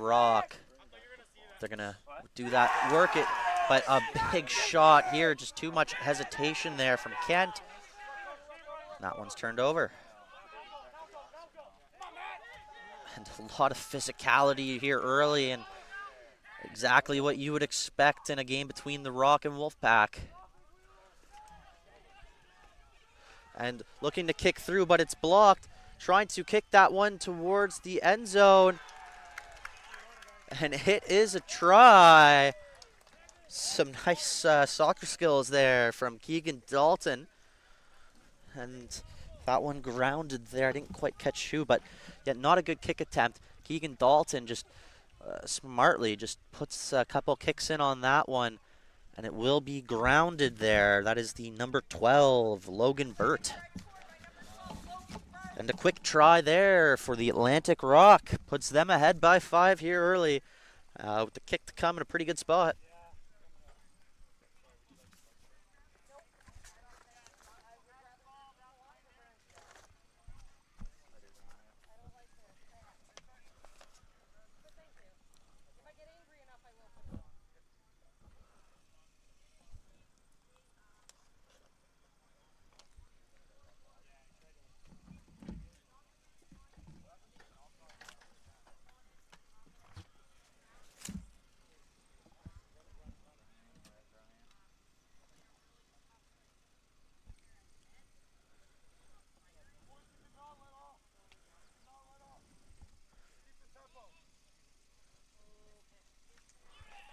Rock. They're going to do that, work it, but a big shot here. Just too much hesitation there from Kent. That one's turned over. And a lot of physicality here early, and exactly what you would expect in a game between the Rock and Wolfpack. And looking to kick through, but it's blocked. Trying to kick that one towards the end zone. And it is a try. Some nice soccer skills there from Keegan Dalton. And that one grounded there. I didn't quite catch who, but yet not a good kick attempt. Keegan Dalton just smartly just puts a couple kicks in on that one. And it will be grounded there. That is the number 12, Logan Burt. And a quick try there for the Atlantic Rock. Puts them ahead by 5 here early. With the kick to come in a pretty good spot.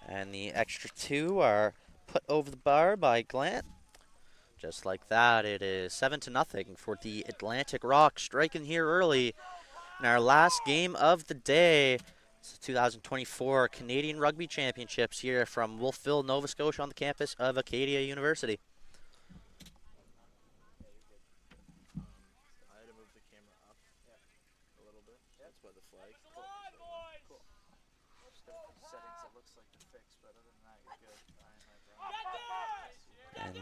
And the extra 2 are put over the bar by Glant. Just like that, it is 7-0 for the Atlantic Rock, striking here early in our last game of the day. It's the 2024 Canadian Rugby Championships here from Wolfville, Nova Scotia, on the campus of Acadia University.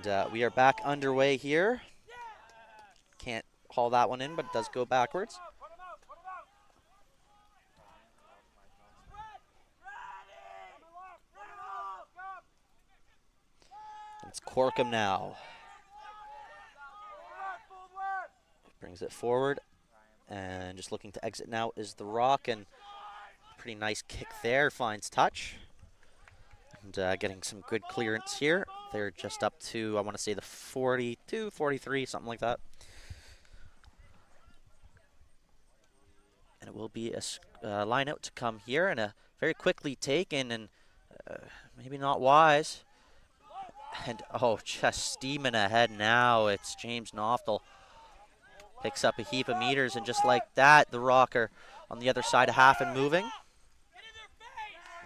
And we are back underway here. Can't haul that one in, but it does go backwards. It's Corkum now. Brings it forward. And just looking to exit now is the Rock. And pretty nice kick there, finds touch. And getting some good clearance here. They're just up to, I want to say, the 42, 43, something like that. And it will be a line out to come here, and a very quickly taken, and maybe not wise. And, oh, just steaming ahead now. It's James Knoftel. Picks up a heap of meters, and just like that, the Rocker on the other side of half and moving.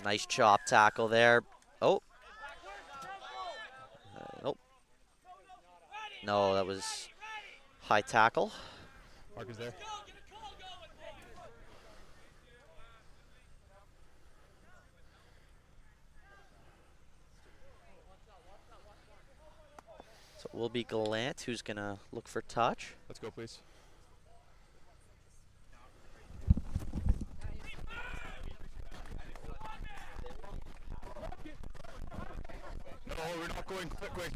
Nice chop tackle there. Oh. Nope. No, that was high tackle. Mark is there. So it will be Gallant who's going to look for touch. Let's go, please. No, we're not going quick. Okay.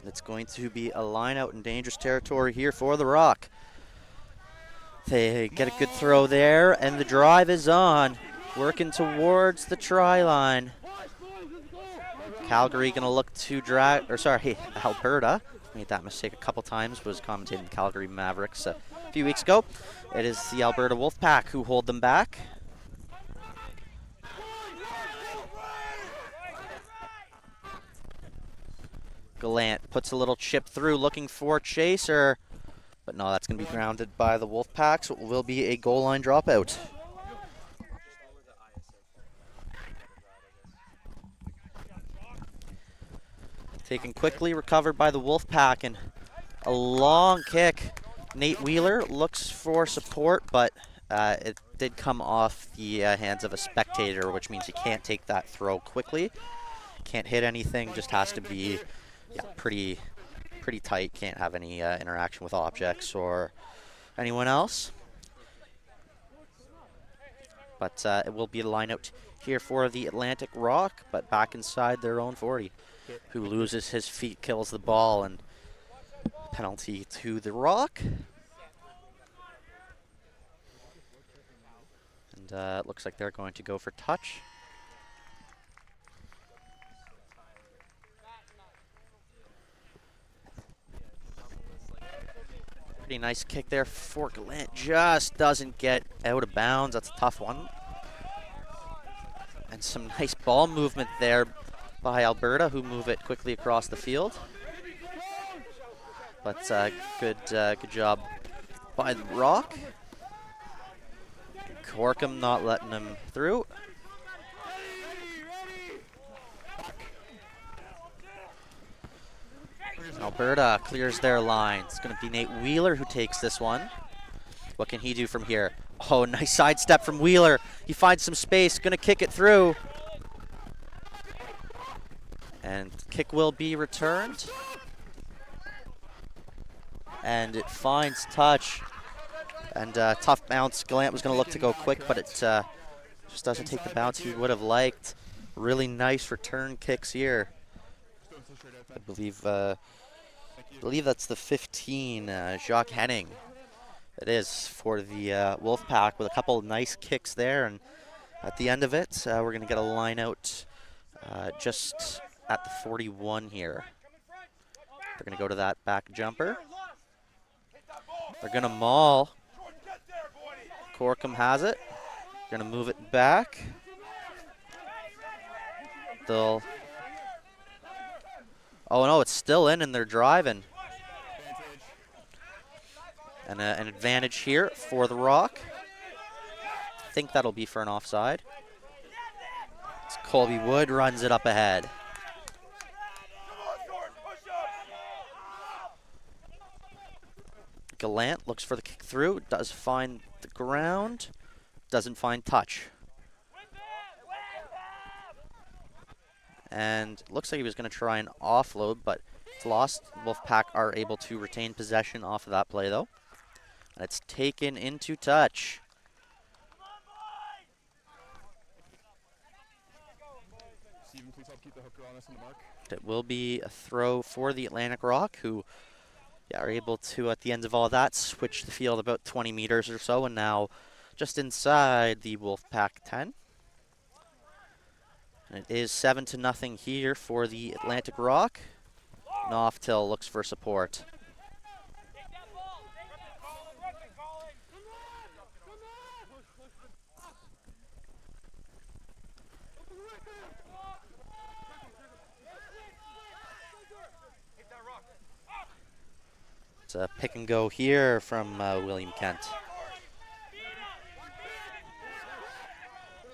It's going to be a line out in dangerous territory here for the Rock. They get a good throw there, and the drive is on. Working towards the try line. Calgary going to look to drag, or sorry, Alberta. Made that mistake a couple times, was commentating the Calgary Mavericks a few weeks ago. It is the Alberta Wolfpack who hold them back. Gallant puts a little chip through, looking for Chaser. But no, that's going to be grounded by the Wolfpack, so it will be a goal line dropout. Taken quickly, recovered by the Wolfpack, and a long kick. Nate Wheeler looks for support, but It did come off the hands of a spectator, which means you can't take that throw quickly. Can't hit anything, just has to be pretty tight. Can't have any interaction with objects or anyone else. But it will be a line out here for the Atlantic Rock, but back inside their own 40. Who loses his feet, kills the ball, and penalty to the Rock. And it looks like they're going to go for touch. Pretty nice kick there for Gallant. Just doesn't get out of bounds. That's a tough one. And some nice ball movement there by Alberta, who move it quickly across the field. But good job by the Rock. Corkum not letting him through. Alberta clears their line. It's going to be Nate Wheeler who takes this one. What can he do from here? Oh, nice sidestep from Wheeler. He finds some space, going to kick it through. And kick will be returned. And it finds touch. And tough bounce. Gallant was going to look to go quick, but it just doesn't take the bounce he would have liked. Really nice return kicks here. I believe that's the 15, Jacques Henning. It is for the Wolfpack with a couple of nice kicks there. And at the end of it, we're going to get a line out just at the 41 here. They're going to go to that back jumper. They're going to maul. Corkum has it. Going to move it back. They'll... Oh no, it's still in and they're driving. And an advantage here for the Rock. I think that'll be for an offside. It's Colby Wood runs it up ahead. Gallant looks for the kick through, does find the ground, doesn't find touch. And looks like he was going to try and offload, but it's lost. Wolfpack are able to retain possession off of that play, though. And it's taken into touch. Steven, please help keep the hooker on us on the mark. It will be a throw for the Atlantic Rock, who are able to, at the end of all that, switch the field about 20 meters or so, and now just inside the Wolfpack 10. And it is 7-0 here for the Atlantic Rock. Knoftil looks for support. It's a pick and go here from William Kent.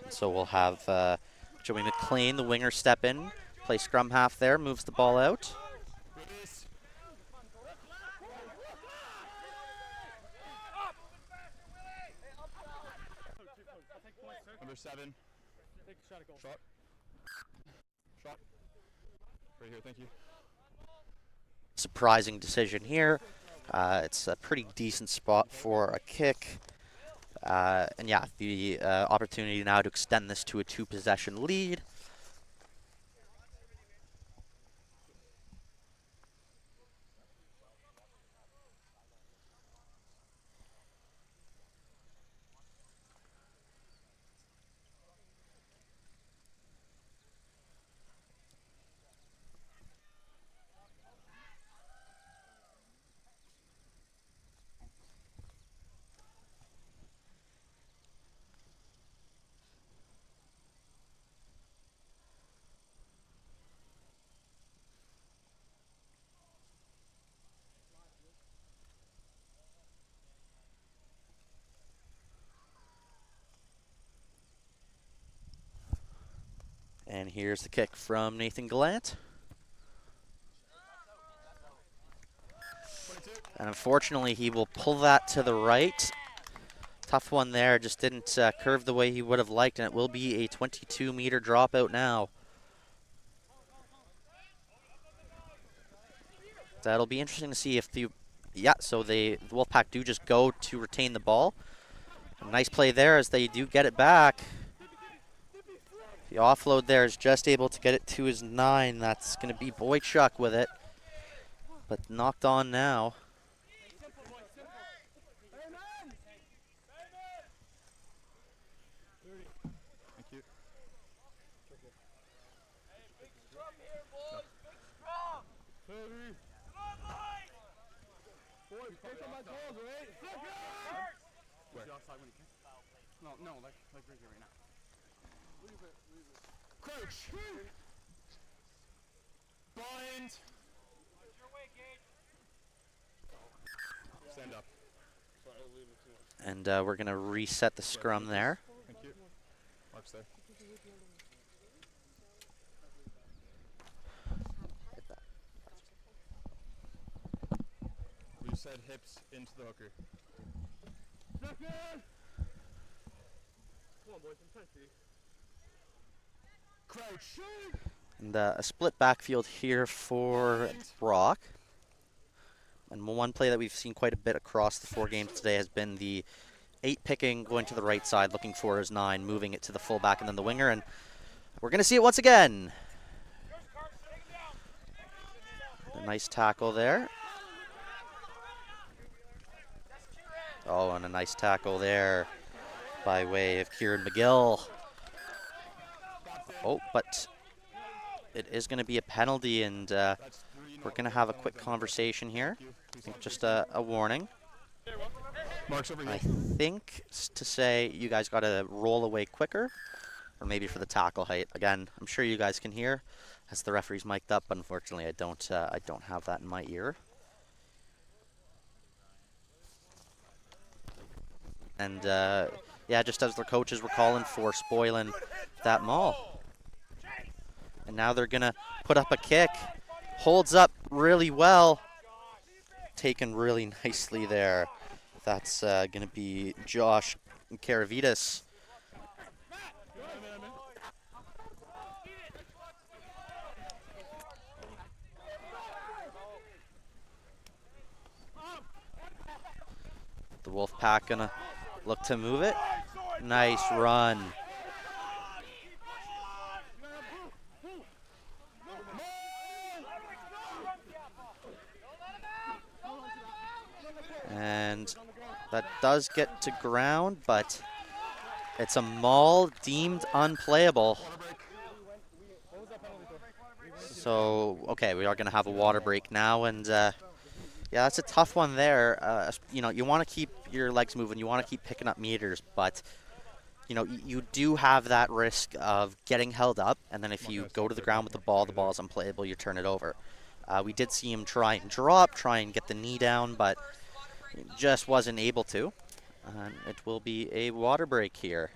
And so we'll have Joey McLean, the winger, step in, play scrum half there, moves the ball out. Number 7. Shot. Shot. Right here, thank you. Surprising decision here. It's a pretty decent spot for a kick. And yeah, the opportunity now to extend this to a 2-possession lead. And here's the kick from Nathan Gallant. And unfortunately, he will pull that to the right Tough one there, just didn't curve the way he would have liked, and it will be a 22-meter dropout now. That'll be interesting to see if the Wolfpack do just go to retain the ball. A nice play there as they do get it back. The offload there is just able to get it to his 9. That's going to be Boychuk with it, but knocked on now. No, like right here right now. Crouch. Bind. Stand up. And we're going to reset the scrum there. Thank you. Mark's there. We said hips into the hooker. Come on, boys, I'm trying to see. Crouch. And a split backfield here for Brock. And one play that we've seen quite a bit across the 4 games today has been the 8 picking, going to the right side, looking for his 9, moving it to the fullback and then the winger. And we're going to see it once again. A nice tackle there. Oh, and a nice tackle there by way of Kieran McGill. Oh, but it is going to be a penalty, and we're going to have a quick conversation here. I think just a warning. I think to say you guys got to roll away quicker, or maybe for the tackle height. Again, I'm sure you guys can hear as the referee's mic'd up, but unfortunately I don't have that in my ear. And yeah, just as their coaches were calling for spoiling that maul. And now they're going to put up a kick. Holds up really well. Taken really nicely there. That's going to be Josh Karavitas. The Wolfpack going to look to move it. Nice run. And that does get to ground, but it's a maul deemed unplayable. So, okay, we are going to have a water break now, and yeah, that's a tough one there. You know, you want to keep your legs moving, you want to keep picking up meters, but you know, you do have that risk of getting held up, and then if you go to the ground with the ball is unplayable, you turn it over. We did see him try and drop, try and get the knee down, but just wasn't able to. It will be a water break here.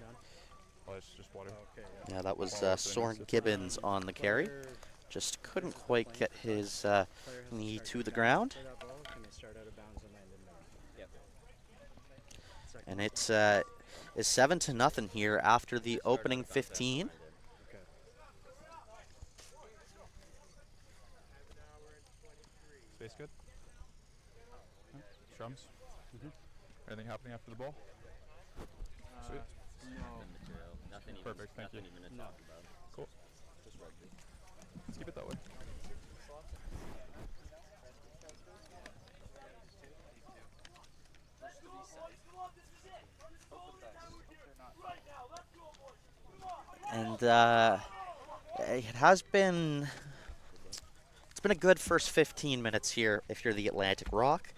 Yeah, that was Soren Gibbons on the carry. Just couldn't quite get his knee to the ground. And it's is 7-0 here after the opening 15. Space good? Strums? Anything happening after the ball? Sweet. Nothing Perfect, thank you. even to talk about. Cool. Just rugby. Let's keep it that way. And it has been, it's been a good first 15 minutes here if you're the Atlantic Rock.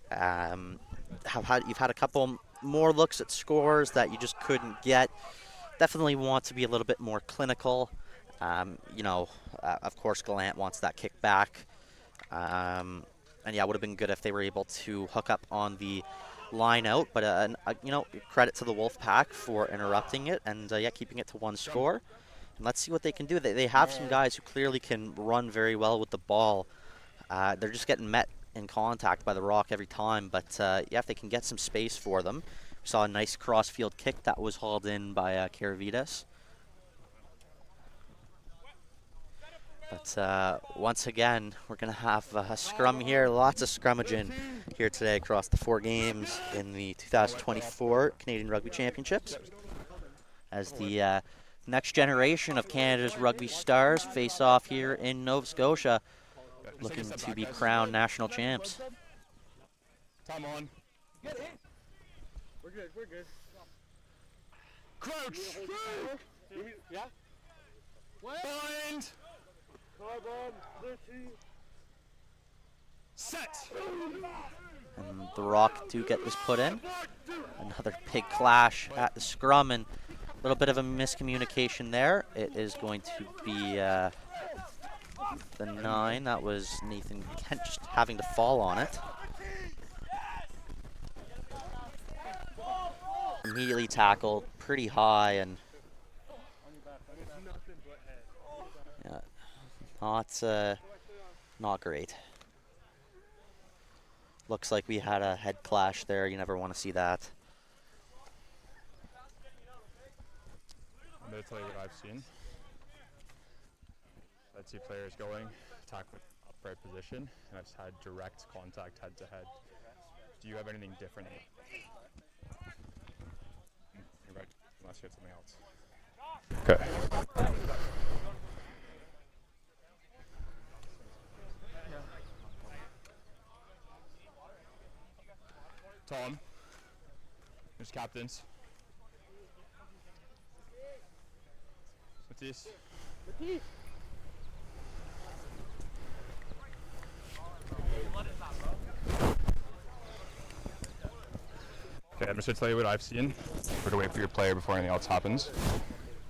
You've had a couple more looks at scores that you just couldn't get. Definitely want to be a little bit more clinical. You know, of course Gallant wants that kick back. And yeah, it would have been good if they were able to hook up on the line out, but you know, credit to the Wolfpack for interrupting it and yeah, keeping it to one score. And let's see what they can do. They have some guys who clearly can run very well with the ball. They're just getting met in contact by the Rock every time, but yeah, if they can get some space for them, We saw a nice cross-field kick that was hauled in by Karavidas. But once again, we're going to have a scrum here. Lots of scrummaging here today across the 4 games in the 2024 Canadian Rugby Championships, as the next generation of Canada's rugby stars face off here in Nova Scotia, looking to be crowned national champs. Time on. We're good, we're good. Crouch. Yeah? Bind. Carbon, Set. And the Rock do get this put in. Another big clash at the scrum, and a little bit of a miscommunication there. It is going to be the 9. That was Nathan Kent just having to fall on it. Immediately tackled pretty high, and yeah, not great. Looks like we had a head clash there. You never want to see that. I'm going to tell you what I've seen. I'd see players going, attack with upright position, and I've had direct contact head to head. Do you have anything different? You're right, unless you had something else. Okay. Tom, there's captains. Matisse. Okay, I'm just going to tell you what I've seen. We're going to wait for your player before anything else happens.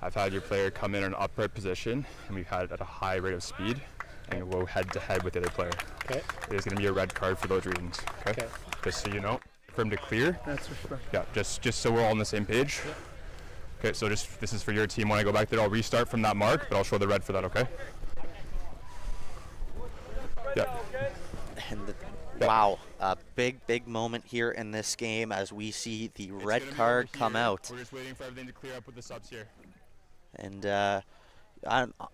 I've had your player come in an upright position, and we've had it at a high rate of speed, and we'll go head to head with the other player. Okay. It is going to be a red card for those reasons. Okay. Just so you know, for him to clear. That's respect. Yeah, just so we're all on the same page. Yep. Okay, so just this is for your team. When I go back there, I'll restart from that mark, but I'll show the red for that. Okay. Yeah. And wow, a big moment here in this game as we see the red card come out. We're just waiting for everything to clear up with the subs here. And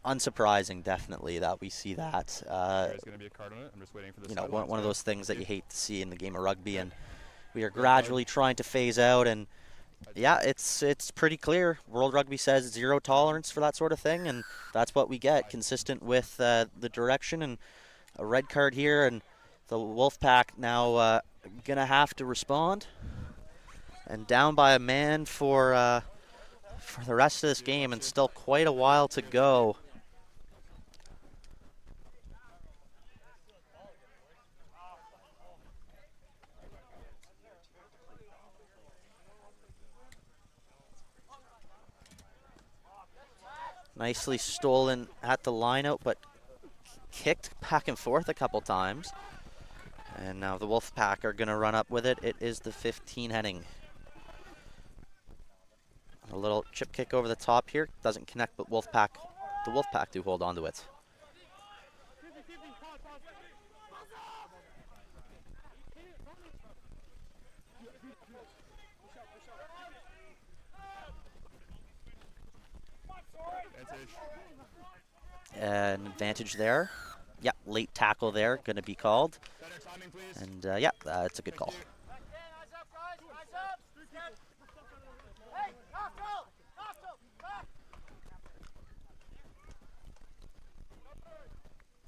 unsurprising, definitely, that we see that. There's going to be a card on it. I'm just waiting for the. You know, one of those things that you hate to see in the game of rugby, and we are gradually trying to phase out. And yeah, it's pretty clear. World Rugby says 0 tolerance for that sort of thing, and that's what we get, consistent with the direction. And a red card here, and the Wolfpack now gonna have to respond, and down by a man for the rest of this game, and still quite a while to go. Nicely stolen at the lineout, but kicked back and forth a couple times. And now the Wolfpack are going to run up with it. It is the 15 heading. A little chip kick over the top here. Doesn't connect, but the Wolfpack do hold on to it. An advantage there. Yeah, late tackle there, going to be called. And yeah, it's a good call.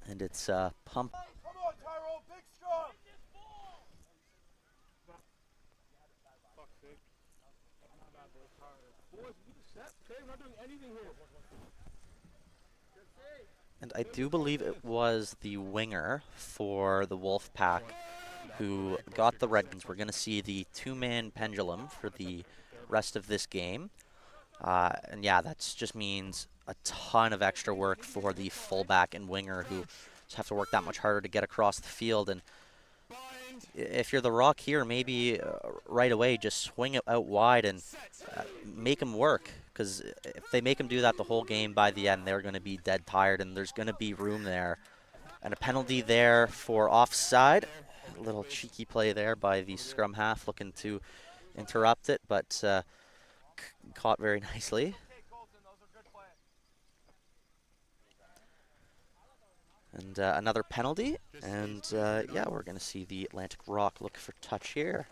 And it's pump. Come on, Tyrone, big strong. Boys, we set. Okay, we're not doing anything here. And I do believe it was the winger for the Wolfpack who got the red ones. We're going to see the 2-man pendulum for the rest of this game. And yeah, that just means a ton of extra work for the fullback and winger who just have to work that much harder to get across the field. And if you're the Rock here, maybe right away just swing it out wide and make them work. Because if they make them do that the whole game, by the end, they're going to be dead tired, and there's going to be room there. And a penalty there for offside. A little cheeky play there by the scrum half, looking to interrupt it, but caught very nicely. And another penalty, and yeah, we're going to see the Atlantic Rock look for touch here.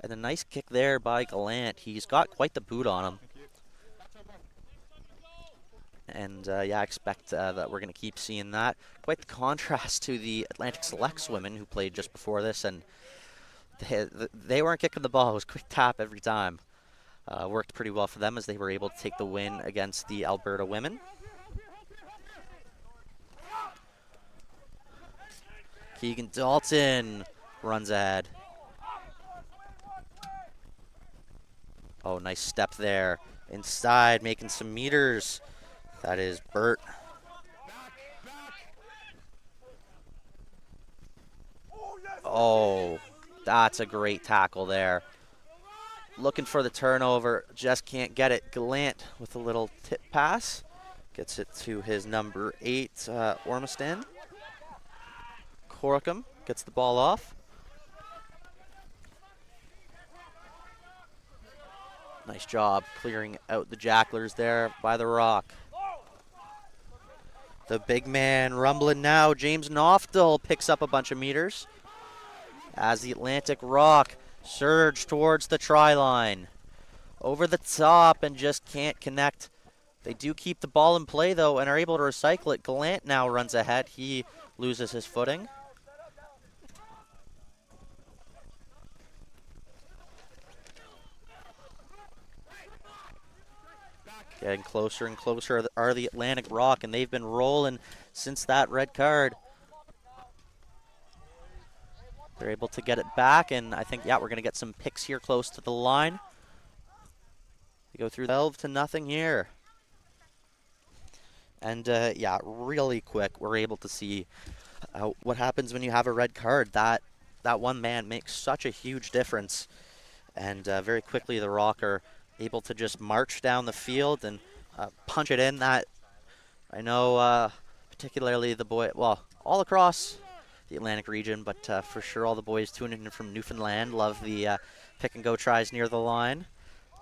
And a nice kick there by Gallant. He's got quite the boot on him. And yeah, I expect that we're going to keep seeing that. Quite the contrast to the Atlantic Selects women who played just before this, and they weren't kicking the ball. It was quick tap every time. Worked pretty well for them as they were able to take the win against the Alberta women. Keegan Dalton runs ahead. Oh, nice step there. Inside, making some meters. That is Bert. Oh, that's a great tackle there. Looking for the turnover, just can't get it. Gallant with a little tip pass. Gets it to his number 8, Ormiston. Corkum gets the ball off. Nice job clearing out the jacklers there by the Rock. The big man rumbling now. James Knoftel picks up a bunch of meters as the Atlantic Rock surge towards the try line. Over the top and just can't connect. They do keep the ball in play though and are able to recycle it. Gallant now runs ahead. He loses his footing. Getting closer and closer are the Atlantic Rock, and they've been rolling since that red card. They're able to get it back, and I think, yeah, we're going to get some picks here close to the line. They go through 12-0 here. And, yeah, really quick, we're able to see what happens when you have a red card. That one man makes such a huge difference. And very quickly, the Rock are able to just march down the field and punch it in. That I know particularly the boy, well, all across the Atlantic region, but for sure all the boys tuning in from Newfoundland love the pick and go tries near the line.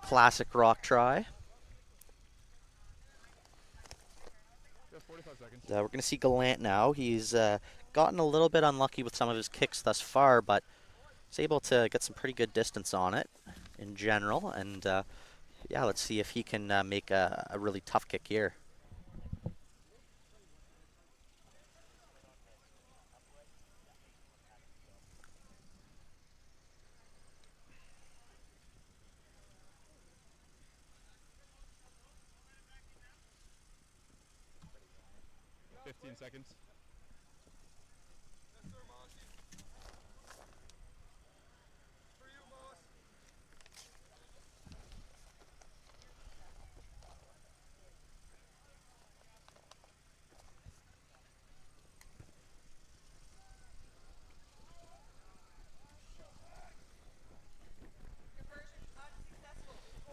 Classic Rock try. We're going to see Gallant now. He's gotten a little bit unlucky with some of his kicks thus far, but he's able to get some pretty good distance on it in general, and yeah, let's see if he can make a really tough kick here. Seconds.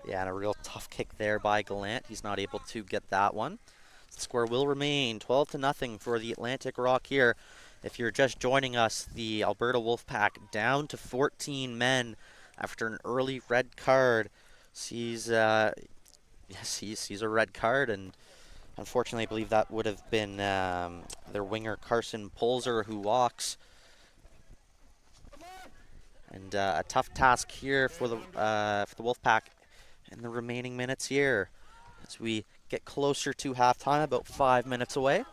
Yeah, and a real tough kick there by Gallant. He's not able to get that one. The score will remain 12-0 for the Atlantic Rock here. If you're just joining us, the Alberta Wolfpack down to 14 men after an early red card. Sees a red card, and unfortunately I believe that would have been their winger Carson Polzer who walks. And a tough task here for the Wolfpack in the remaining minutes here as we get closer to halftime, about 5 minutes away.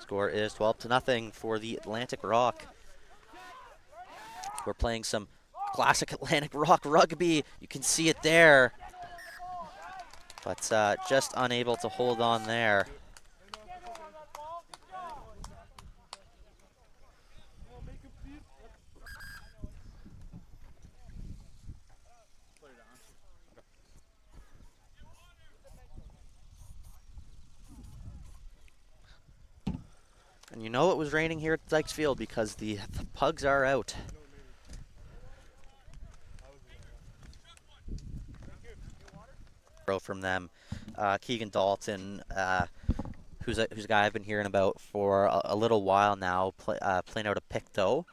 Score is 12-0 for the Atlantic Rock. We're playing some classic Atlantic Rock rugby. You can see it there, but just unable to hold on there. And you know it was raining here at Dykes Field because the pugs are out. From them Keegan Dalton, who's a guy I've been hearing about for a little while now, playing out of Pictou.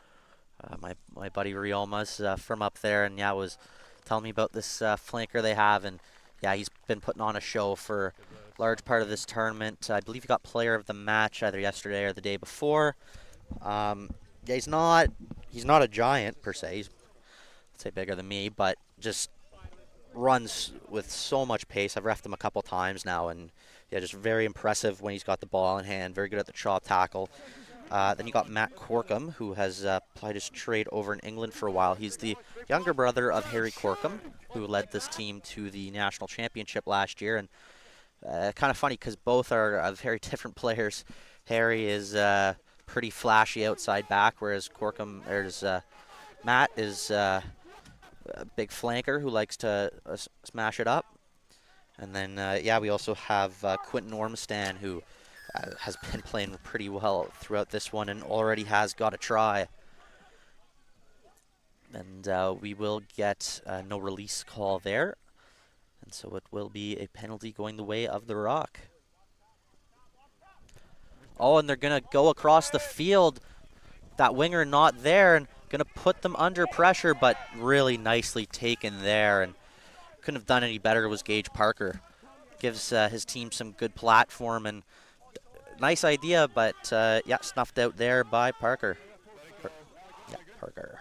My buddy Rioma's from up there, and yeah, was telling me about this flanker they have, and yeah, he's been putting on a show for a large part of this tournament. I believe he got player of the match either yesterday or the day before. Yeah, he's not a giant per se. He's, I'd say, bigger than me, but just runs with so much pace. I've reffed him a couple times now, and yeah, just very impressive when he's got the ball in hand. Very good at the chop tackle. Then you got Matt Corkum, who has plied his trade over in England for a while. He's the younger brother of Harry Corkum, who led this team to the national championship last year. And kind of funny because both are very different players. Harry is pretty flashy outside back, whereas Matt is a big flanker who likes to smash it up. And then, yeah, we also have Quentin Ormstan, who has been playing pretty well throughout this one and already has got a try. And we will get no release call there. And so it will be a penalty going the way of the Rock. Oh, and they're going to go across the field. That winger not there, and going to put them under pressure, but really nicely taken there. And couldn't have done any better was Gage Parker. Gives his team some good platform, and nice idea, but yeah, snuffed out there by Parker. Yeah, Parker.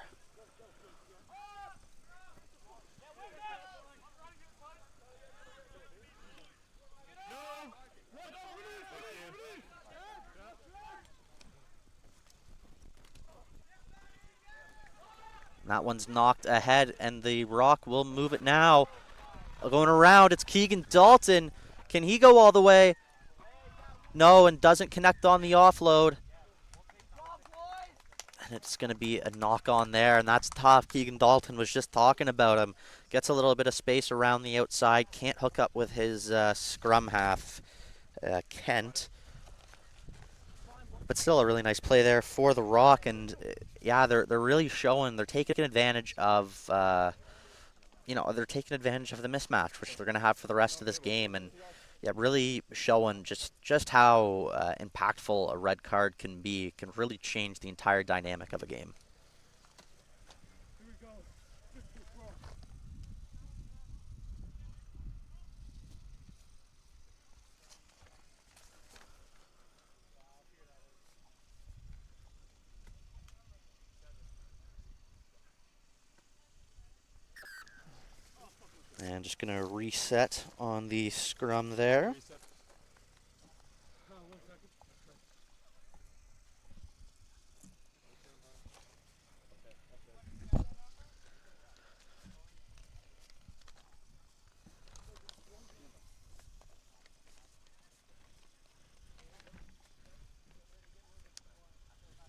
That one's knocked ahead, and the Rock will move it now. Going around, it's Keegan Dalton. Can he go all the way? No, and doesn't connect on the offload. And it's going to be a knock on there, and that's tough. Keegan Dalton was just talking about him. Gets a little bit of space around the outside. Can't hook up with his scrum half, Kent. But still a really nice play there for the Rock, and yeah, they're really showing. They're taking advantage of, they're taking advantage of the mismatch, which they're going to have for the rest of this game, and yeah, really showing just how impactful a red card can be. It can really change the entire dynamic of a game. And just going to reset on the scrum there.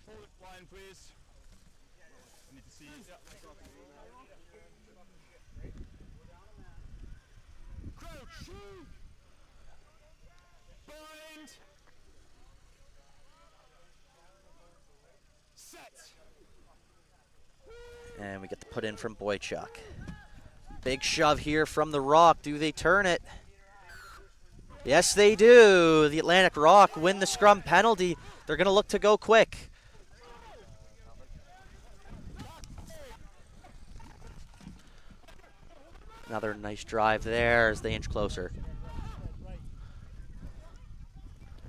Hold it line, please. I need to see. Crouch. Bind. Set. And we get the put in from Boychuk. Big shove here from the Rock. Do they turn it? Yes, they do. The Atlantic Rock win the scrum penalty. They're going to look to go quick. Another nice drive there as they inch closer.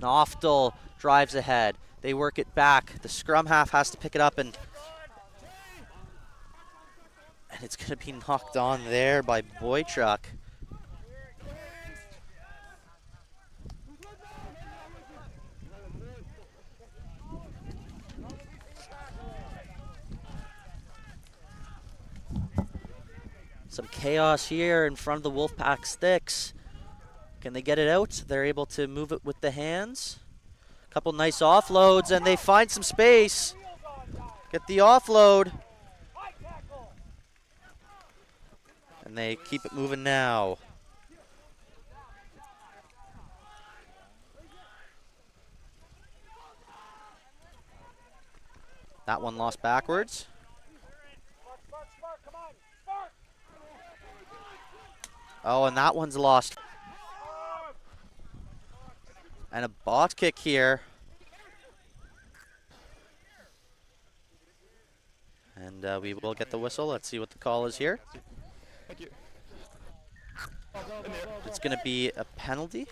Noftel drives ahead. They work it back. The scrum half has to pick it up, and it's going to be knocked on there by Boychuk. Some chaos here in front of the Wolfpack sticks. Can they get it out? They're able to move it with the hands. A couple nice offloads, and they find some space. Get the offload. And they keep it moving now. That one lost backwards. Oh, and that one's lost. And a bot kick here. And we will get the whistle. Let's see what the call is here. Thank you. It's going to be a penalty.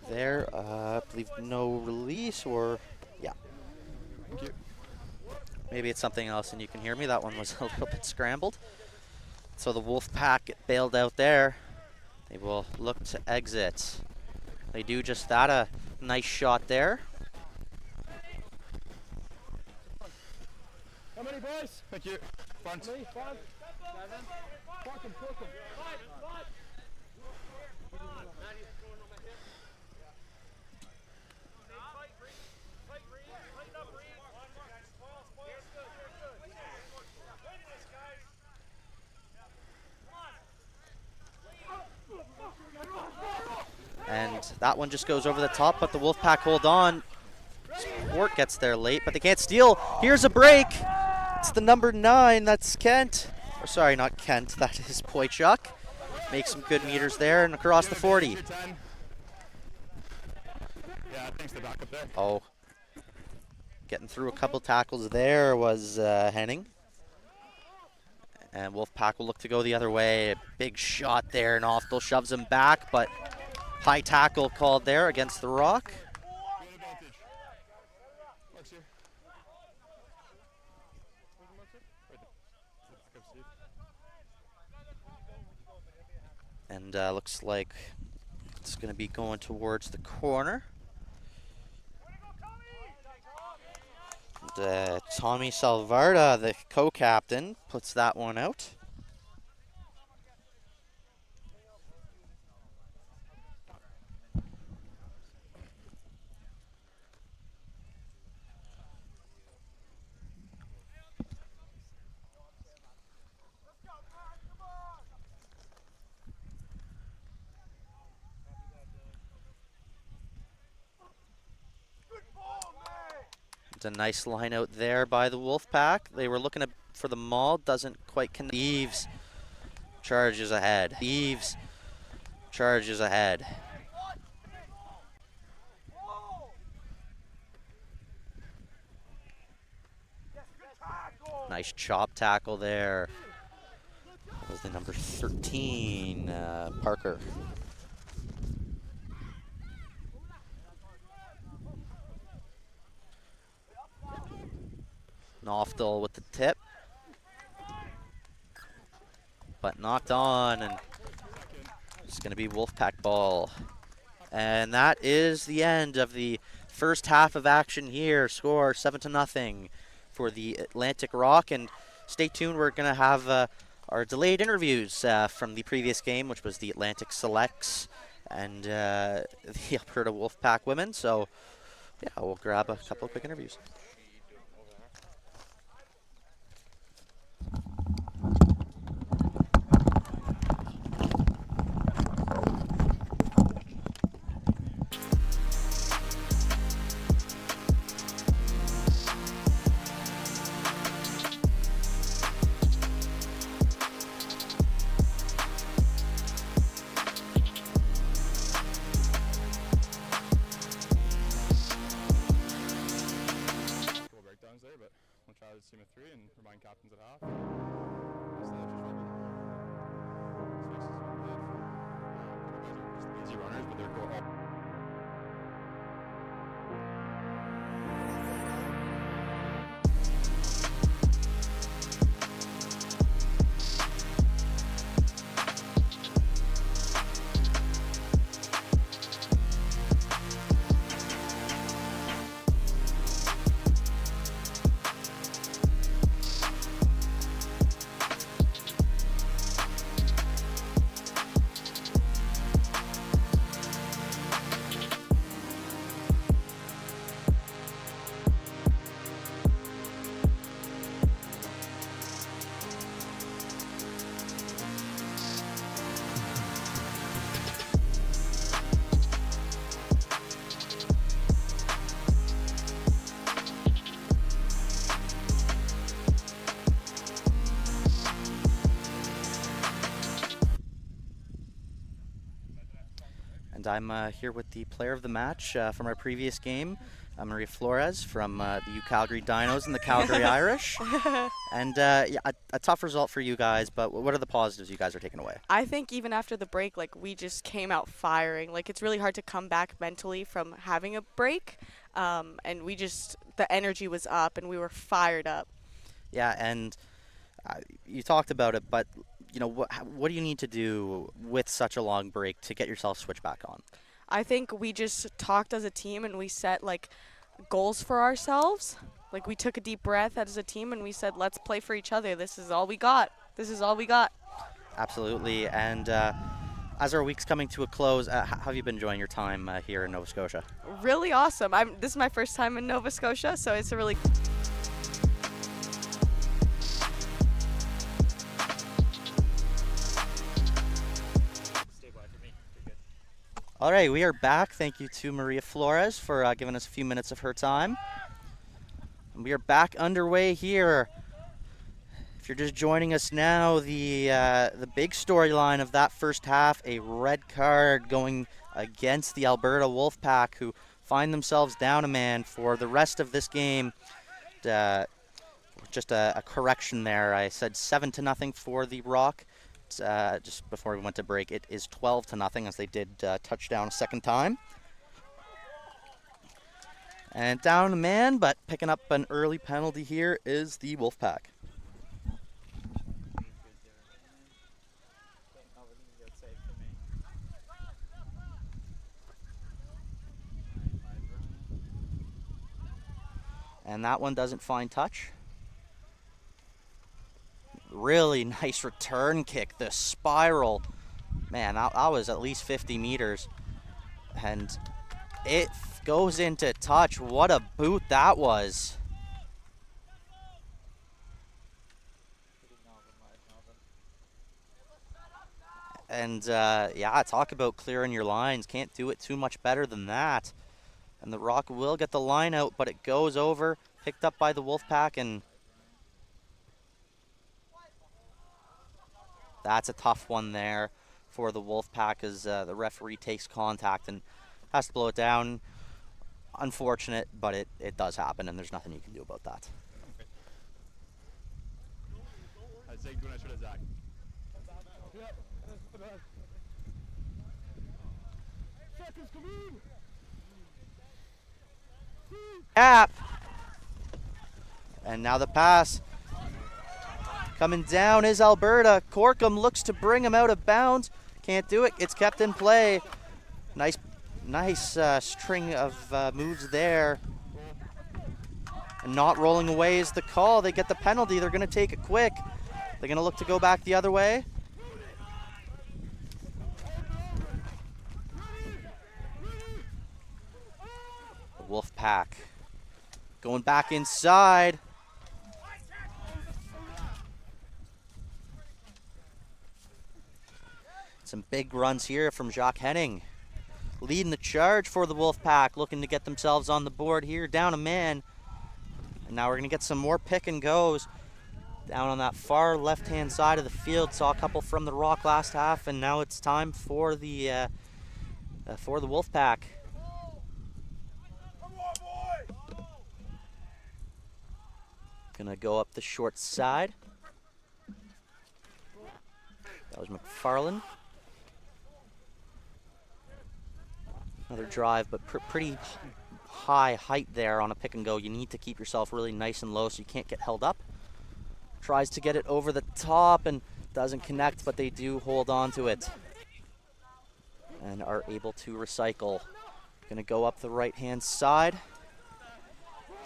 There, I believe no release or, yeah. Thank you. Maybe it's something else and you can hear me. That one was a little bit scrambled. So the Wolfpack get bailed out there. They will look to exit. They do just that, a nice shot there. How many boys? Thank you. Front. How many? 5? 7? Park them, park them. 5. And that one just goes over the top, but the Wolfpack hold on. Sport gets there late, but they can't steal. Here's a break. It's the number 9, that's Kent. Or sorry, not Kent, that is Poichuk. Makes some good meters there and across the 40. Yeah, thanks to the backup there. Oh, getting through a couple tackles there was Henning. And Wolfpack will look to go the other way. A big shot there, and Oftel shoves him back, but high tackle called there against the rock. And looks like it's going to be going towards the corner. And, Tommy Salvarda, the co-captain, puts that one out. It's a nice line out there by the Wolfpack. They were looking for the maul, doesn't quite connect. Eves charges ahead. Eves charges ahead. Nice chop tackle there. That was the number 13, Parker. Noftel with the tip, but knocked on, and it's going to be Wolfpack ball. And that is the end of the first half of action here. Score 7-0 for the Atlantic Rock, and stay tuned. We're going to have our delayed interviews from the previous game, which was the Atlantic Selects and the Alberta Wolfpack women. So yeah, we'll grab a couple of quick interviews. Team of 3 and remind captains at half. Easy runners, but they're cool. I'm here with the player of the match from our previous game, Maria Flores from the U Calgary Dinos and the Calgary Irish. And yeah, a tough result for you guys, but what are the positives you guys are taking away? I think even after the break, like, we just came out firing. Like, it's really hard to come back mentally from having a break, and the energy was up and we were fired up. Yeah, and you talked about it, but you know, what do you need to do with such a long break to get yourself switched back on? I think we just talked as a team and we set, like, goals for ourselves. Like, we took a deep breath as a team and we said, let's play for each other. This is all we got. This is all we got. Absolutely. And as our week's coming to a close, how have you been enjoying your time here in Nova Scotia? Really awesome. This is my first time in Nova Scotia, so it's a really... All right, we are back. Thank you to Maria Flores for giving us a few minutes of her time. And we are back underway here. If you're just joining us now, the big storyline of that first half, a red card going against the Alberta Wolfpack, who find themselves down a man for the rest of this game. Just a correction there. I said 7-0 for the Rock. Just before we went to break, it is 12-0 as they did touchdown a second time. And down a man, but picking up an early penalty here is the Wolfpack. And that one doesn't find touch. Really nice return kick, the spiral. Man, that was at least 50 meters. And it goes into touch. What a boot that was. And yeah, talk about clearing your lines. Can't do it too much better than that. And the Rock will get the line out, but it goes over, picked up by the Wolfpack, and that's a tough one there for the Wolfpack as the referee takes contact and has to blow it down. Unfortunate, but it does happen, and there's nothing you can do about that. App. And now the pass. Coming down is Alberta. Corkum looks to bring him out of bounds. Can't do it. It's kept in play. Nice string of moves there. And not rolling away is the call. They get the penalty. They're going to take it quick. They're going to look to go back the other way. The Wolfpack going back inside. Some big runs here from Jacques Henning. Leading the charge for the Wolfpack, looking to get themselves on the board here, down a man. And now we're going to get some more pick and goes down on that far left-hand side of the field. Saw a couple from the Rock last half, and now it's time for the Wolfpack. Gonna go up the short side. That was McFarland. Another drive, but pretty high height there on a pick and go. You need to keep yourself really nice and low so you can't get held up. Tries to get it over the top and doesn't connect, but they do hold on to it and are able to recycle. Gonna go up the right-hand side.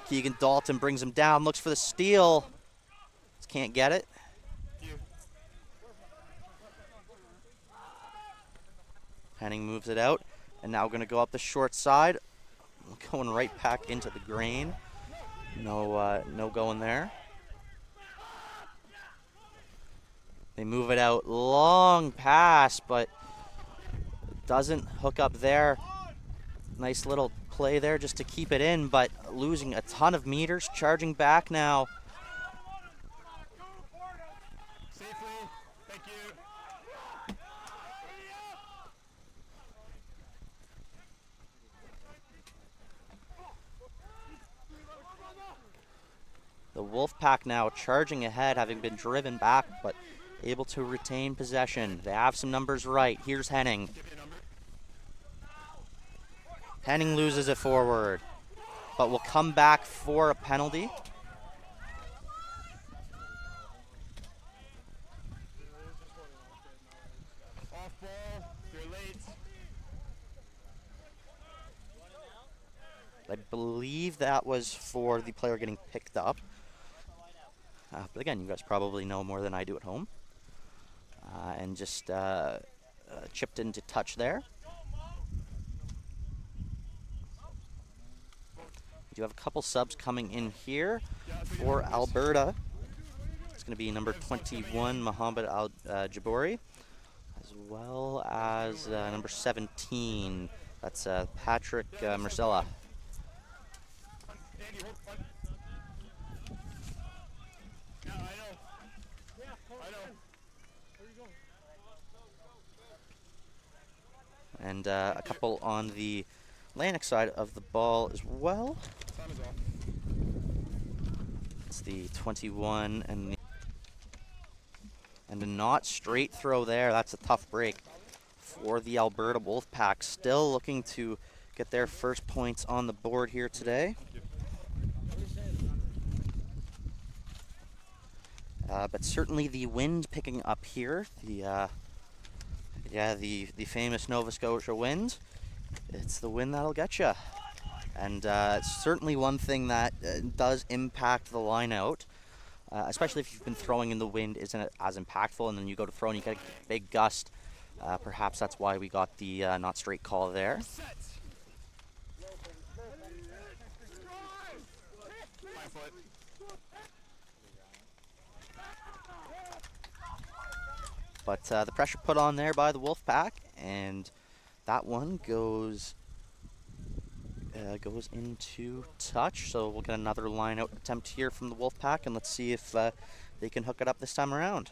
Keegan Dalton brings him down, looks for the steal. Just can't get it. Henning moves it out, and now going to go up the short side. Going right back into the grain. No going there. They move it out, long pass, but doesn't hook up there. Nice little play there just to keep it in, but losing a ton of meters, charging back now. Safely, thank you. The Wolfpack now charging ahead, having been driven back, but able to retain possession. They have some numbers right. Here's Henning. Henning loses it forward, but will come back for a penalty. Off ball, you're late. I believe that was for the player getting picked up. But again, you guys probably know more than I do at home. And just chipped into touch there. We do have a couple subs coming in here for Alberta. It's going to be number 21, Mohamed Al-Jabouri, as well as number 17, that's Patrick Marcella. And a couple on the Atlantic side of the ball as well. It's the 21 and a not straight throw there. That's a tough break for the Alberta Wolfpack. Still looking to get their first points on the board here today. But certainly the wind picking up here. The famous Nova Scotia wind. It's the wind that'll get you. And it's certainly one thing that does impact the line out, especially if you've been throwing in the wind isn't as impactful, and then you go to throw and you get a big gust. Perhaps that's why we got the not straight call there. But the pressure put on there by the Wolfpack, and that one goes into touch. So we'll get another line out attempt here from the Wolfpack, and let's see if they can hook it up this time around.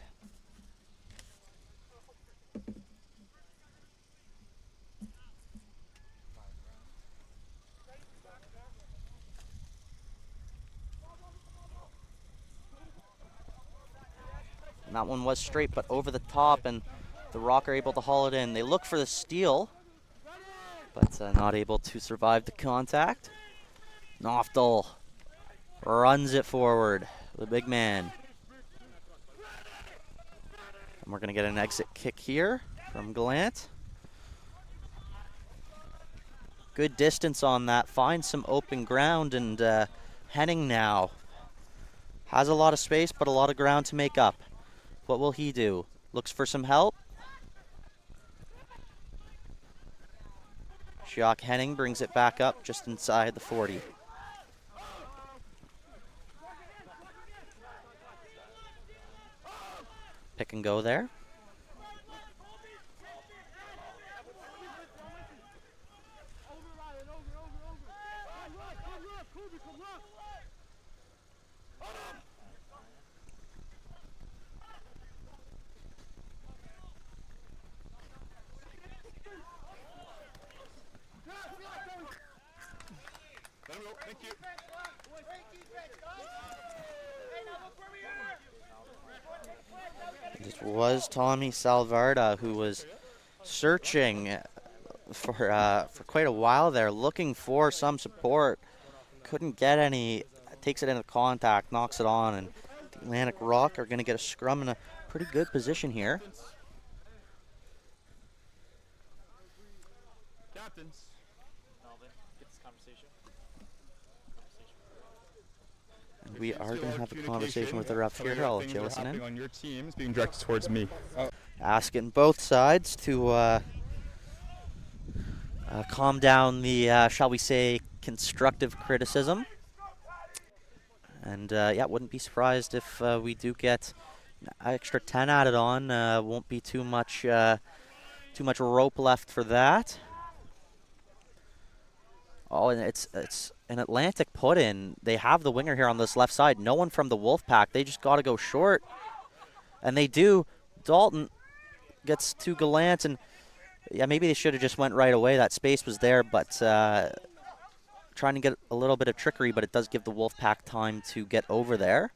And that one was straight, but over the top, and the Rock are able to haul it in. They look for the steal, but not able to survive the contact. Noftel runs it forward, the big man. And we're going to get an exit kick here from Gallant. Good distance on that, finds some open ground, and Henning now has a lot of space, but a lot of ground to make up. What will he do? Looks for some help. Jacques Henning brings it back up just inside the 40. Pick and go there. Thank you. This was Tommy Salvarda, who was searching for quite a while there, looking for some support. Couldn't get any. Takes it into contact, knocks it on, and the Atlantic Rock are going to get a scrum in a pretty good position here. Captains. And we are going to have a conversation with the ref here. I'll let you listen in. On your team is being directed towards me. Asking both sides to calm down the, shall we say, constructive criticism. And yeah, wouldn't be surprised if we do get an extra 10 added on. Won't be too much rope left for that. Oh, and it's an Atlantic put-in. They have the winger here on this left side. No one from the Wolfpack. They just got to go short. And they do. Dalton gets to Gallant, and yeah, maybe they should have just went right away. That space was there, but trying to get a little bit of trickery, but it does give the Wolfpack time to get over there.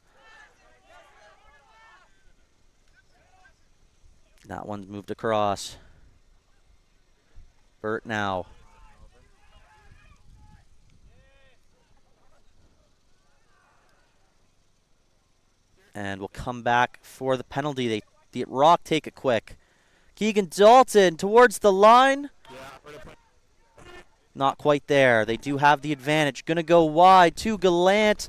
That one's moved across. Burt now. And we'll come back for the penalty. The Rock take it quick. Keegan Dalton towards the line. Not quite there. They do have the advantage. Gonna go wide to Gallant.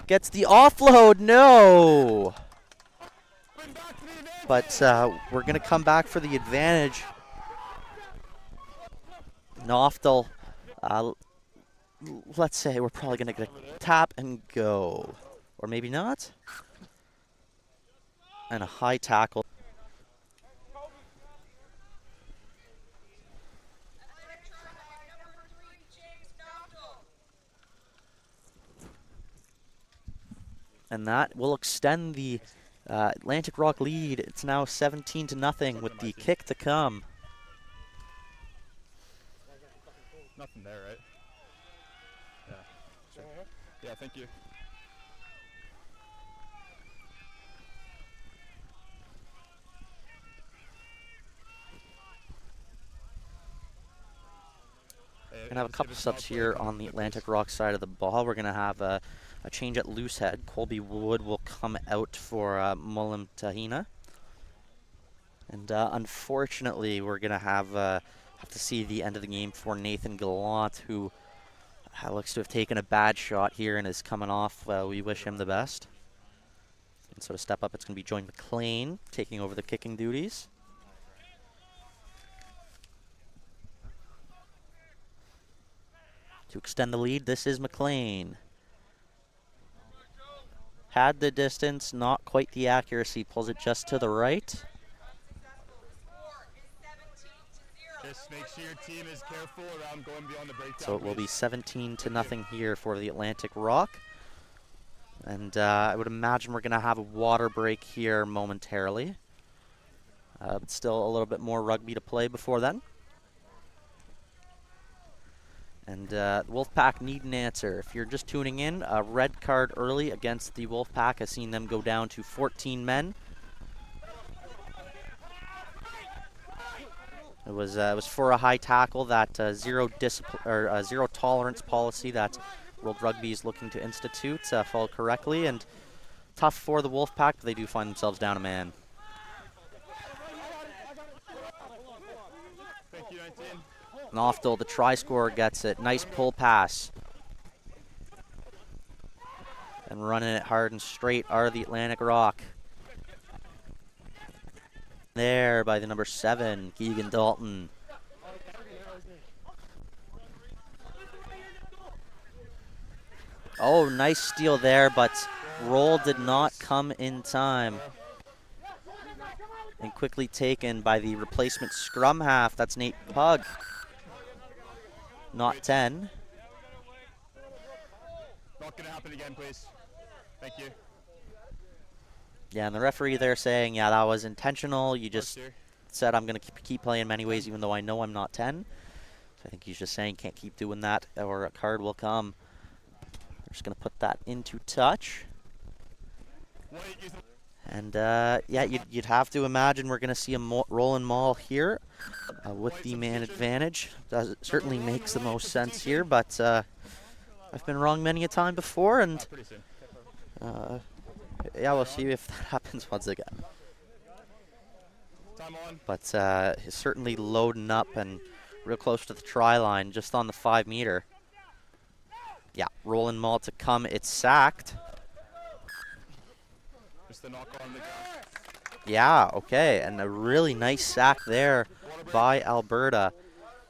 Gets the offload. No. But we're gonna come back for the advantage. Noftel, let's say we're probably gonna get a tap and go. Or maybe not. And a high tackle. And that will extend the Atlantic Rock lead. It's now 17-0 with the kick to come. Nothing there, right? Yeah. Sure. Yeah, thank you. We're going to have a couple subs here on the Atlantic Rock side of the ball. We're going to have a change at loose head. Colby Wood will come out for Mullum Tahina. And unfortunately, we're going to have to see the end of the game for Nathan Gallant, who looks to have taken a bad shot here and is coming off. We wish him the best. And so to step up, it's going to be Joy McLean taking over the kicking duties. To extend the lead, this is McLean. Had the distance, not quite the accuracy, pulls it just to the right. Just make sure your team is careful around going beyond the breakdown. So it will be 17-0 here for the Atlantic Rock. And I would imagine we're going to have a water break here momentarily. But still a little bit more rugby to play before then. And Wolfpack need an answer. If you're just tuning in, a red card early against the Wolfpack has seen them go down to 14 men. It was for a high tackle, that zero tolerance policy that World Rugby is looking to institute followed correctly, and tough for the Wolfpack, but they do find themselves down a man. Thank you, 19. Noftel, the try scorer, gets it. Nice pull pass. And running it hard and straight are the Atlantic Rock. There by the number 7, Keegan Dalton. Oh, nice steal there, but roll did not come in time. And quickly taken by the replacement scrum half. That's Nate Pug. Not 10. Not going to happen again, please. Thank you. Yeah, and the referee there saying, yeah, that was intentional. You just said I'm going to keep playing many ways, even though I know I'm not 10. So I think he's just saying can't keep doing that, or a card will come. They're just going to put that into touch. And, yeah, you'd have to imagine we're going to see a roll and maul here with the man advantage. Certainly makes the most sense here, but I've been wrong many a time before, and yeah, we'll see if that happens once again. But he's certainly loading up and real close to the try line, just on the 5 meter. Yeah, roll and maul to come. It's sacked. Yeah, okay, and a really nice sack there by Alberta,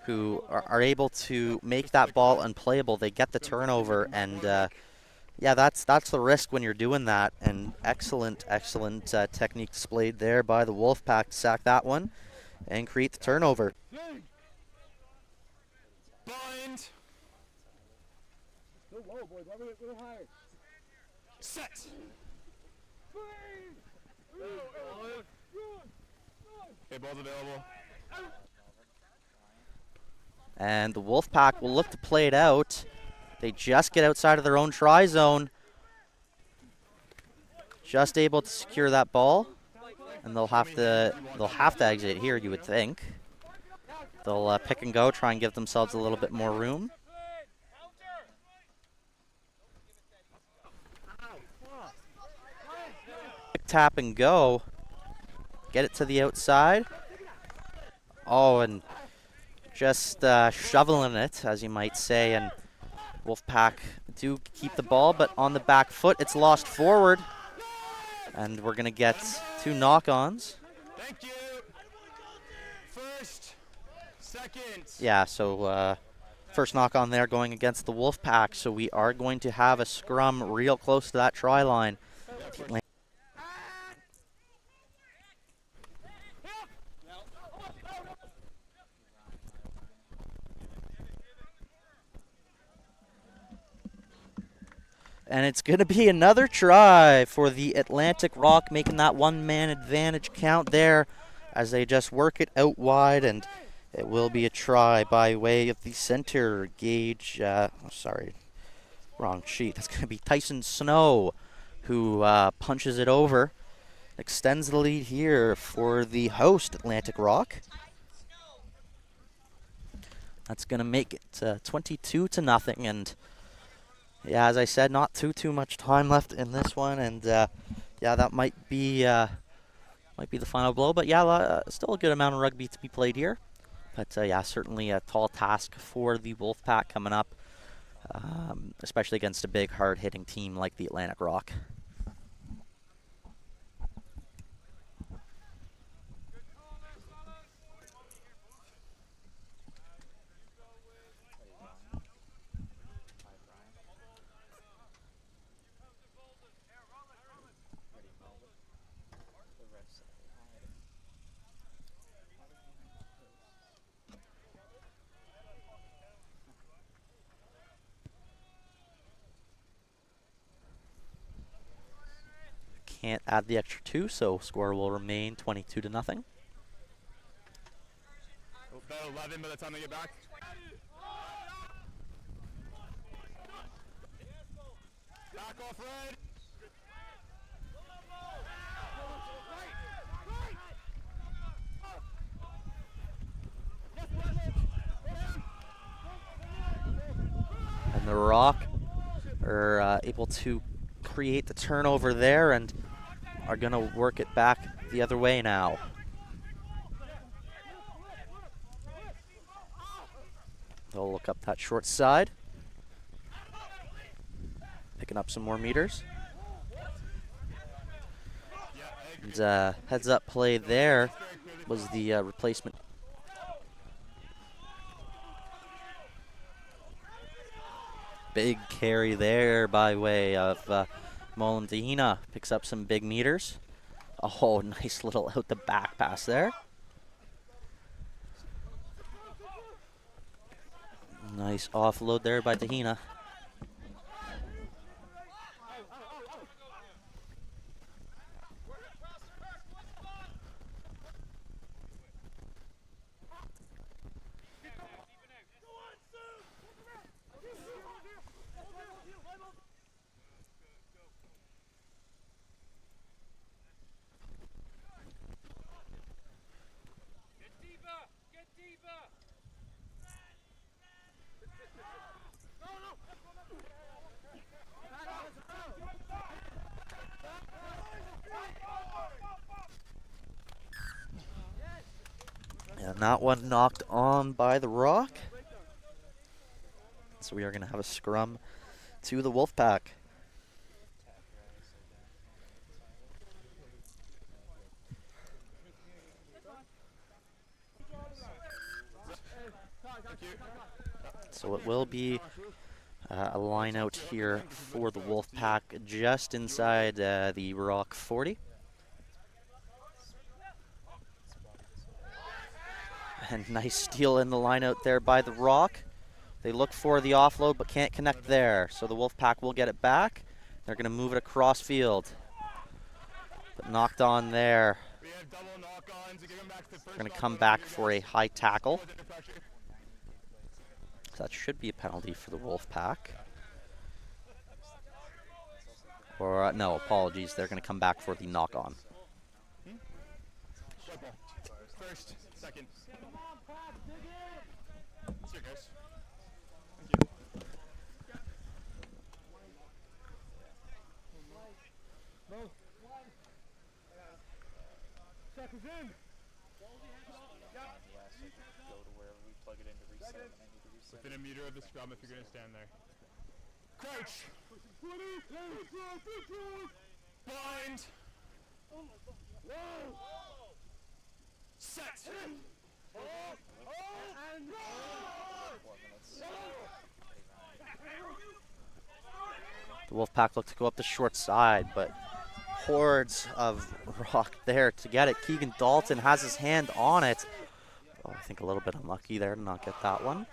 who are able to make that ball unplayable. They get the turnover, and yeah, that's the risk when you're doing that. And excellent technique displayed there by the Wolfpack to sack that one and create the turnover. Bind. Go low, boys. Go higher. Set. Okay, ball's available. And the Wolfpack will look to play it out. They just get outside of their own try zone. Just able to secure that ball. And they'll have to exit here, you would think. They'll pick and go, try and give themselves a little bit more room. Tap and go. Get it to the outside. Oh, and just shoveling it, as you might say. And Wolfpack do keep the ball, but on the back foot, it's lost forward. And we're going to get 2 knock-ons. Thank you. First, second. Yeah, so first knock-on there going against the Wolfpack. So we are going to have a scrum real close to that try line. And it's going to be another try for the Atlantic Rock, making that one-man advantage count there as they just work it out wide. And it will be a try by way of the center, Gage. Sorry, wrong sheet. That's going to be Tyson Snow, who punches it over. Extends the lead here for the host, Atlantic Rock. That's going to make it 22-0. And yeah, as I said, not too much time left in this one, and yeah, that might be the final blow. But yeah, still a good amount of rugby to be played here. But yeah, certainly a tall task for the Wolfpack coming up, especially against a big, hard-hitting team like the Atlantic Rock. Can't add the extra 2, so score will remain 22-0. About 11 by the time they get back. Back off red. And the Rock are able to create the turnover there and are going to work it back the other way now. They'll look up that short side. Picking up some more meters. And heads up play there was the replacement. Big carry there by way of Molendina. Picks up some big meters. Oh, nice little out the back pass there. Nice offload there by Tahina. And that one knocked on by the Rock. So we are going to have a scrum to the Wolfpack. So it will be a line out here for the Wolfpack just inside the Rock 40. And nice steal in the line out there by the Rock. They look for the offload but can't connect there. So the Wolfpack will get it back. They're going to move it across field. But knocked on there. They're going to come back for a high tackle. So that should be a penalty for the Wolfpack. Or, no, apologies. They're going to come back for the knock-on. First, second. That's it, guys. Thank you. Seconds in. Within a meter of the scrum if you're going to stand there. Crouch. Blind. Set. And The Wolfpack look to go up the short side, but hordes of rock there to get it. Keegan Dalton has his hand on it. Oh, I think a little bit unlucky there to not get that one.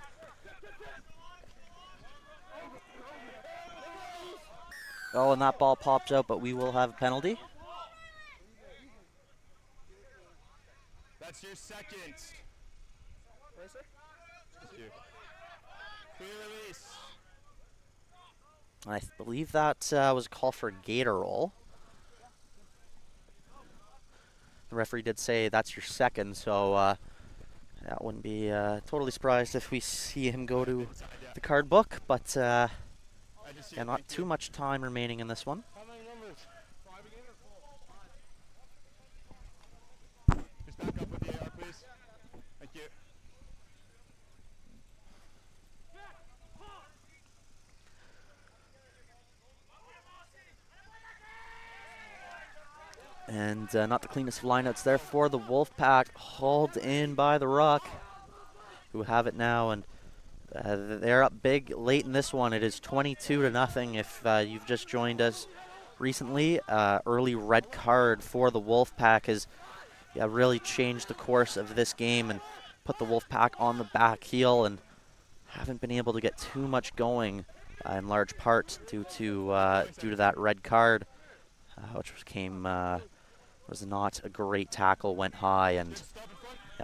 Oh, and that ball pops out, but we will have a penalty. That's your second. Thank you. Clear release. I believe that was a call for a gator roll. The referee did say that's your second, so that wouldn't be totally surprised if we see him go to the card book, but yeah, not too much time remaining in this one. How many numbers? 5 again or 4? Just back up with the AR, please. Thank you. And not the cleanest of lineouts there for the Wolfpack, hauled in by the Rock, who have it now, and they're up big late in this one. It is 22-0 if you've just joined us recently. Early red card for the Wolfpack has really changed the course of this game and put the Wolfpack on the back heel, and haven't been able to get too much going in large part due to that red card, which was not a great tackle, went high, and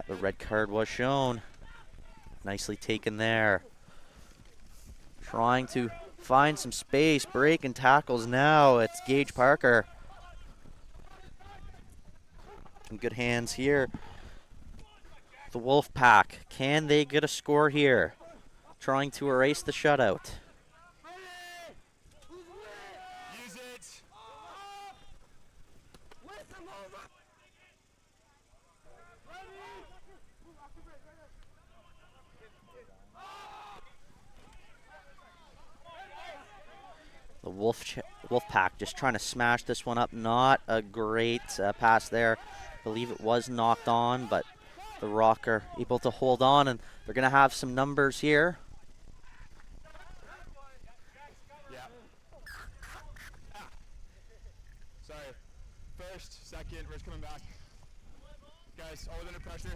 the red card was shown. Nicely taken there. Trying to find some space, breaking tackles now. It's Gage Parker. Some good hands here. The Wolfpack, can they get a score here? Trying to erase the shutout. Use it. The Wolfpack just trying to smash this one up. Not a great pass there. I believe it was knocked on, but the Rock are able to hold on, and they're going to have some numbers here. Yeah. Sorry. First, second, we're just coming back. Guys, always under pressure.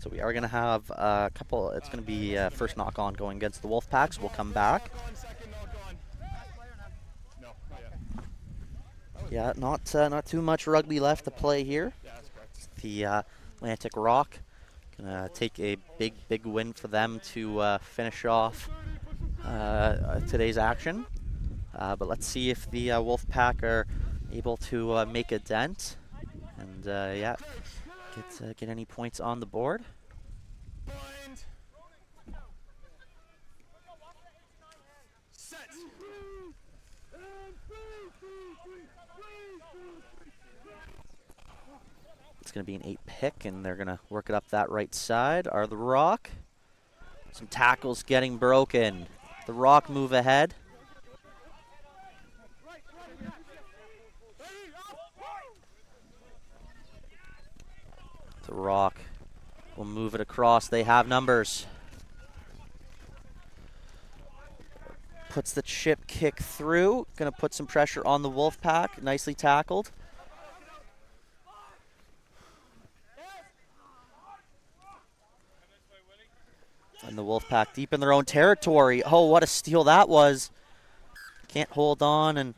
So we are going to have a couple. It's going to be first knock on going against the Wolfpacks. We'll come back. Knock on, second knock on. No, not yet. Yeah, not too much rugby left to play here. Yeah, that's correct. The Atlantic Rock gonna take a big win for them to finish off today's action. But let's see if the Wolfpack are able to make a dent and get any points on the board. Blind. Set. It's going to be an 8 pick, and they're going to work it up that right side. Are the Rock. Some tackles getting broken. The Rock move ahead. The Rock will move it across. They have numbers. Puts the chip kick through. Going to put some pressure on the Wolfpack. Nicely tackled. And the Wolfpack deep in their own territory. Oh, what a steal that was. Can't hold on, and